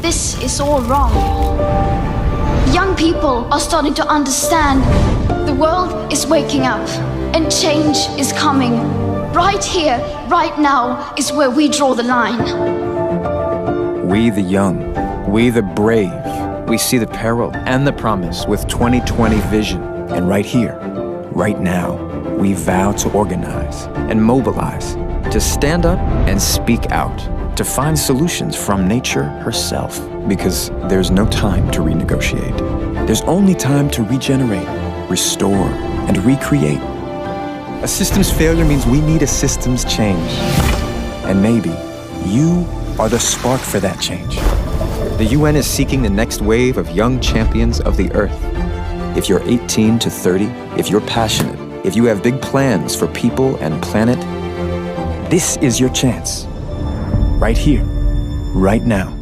this is all wrong. Young people are starting to understand the world is waking up and change is coming. Right here, right now is where we draw the line. We the young, we the brave, we see the peril and the promise with 2020 vision. And right here, right now, we vow to organize and mobilize, to stand up and speak out, to find solutions from nature herself. Because there's no time to renegotiate. There's only time to regenerate, restore, and recreate. A systems failure means we need a systems change. And maybe you are the spark for that change. The UN is seeking the next wave of young champions of the earth. If you're 18 to 30, if you're passionate, if you have big plans for people and planet, this is your chance. Right here, right now.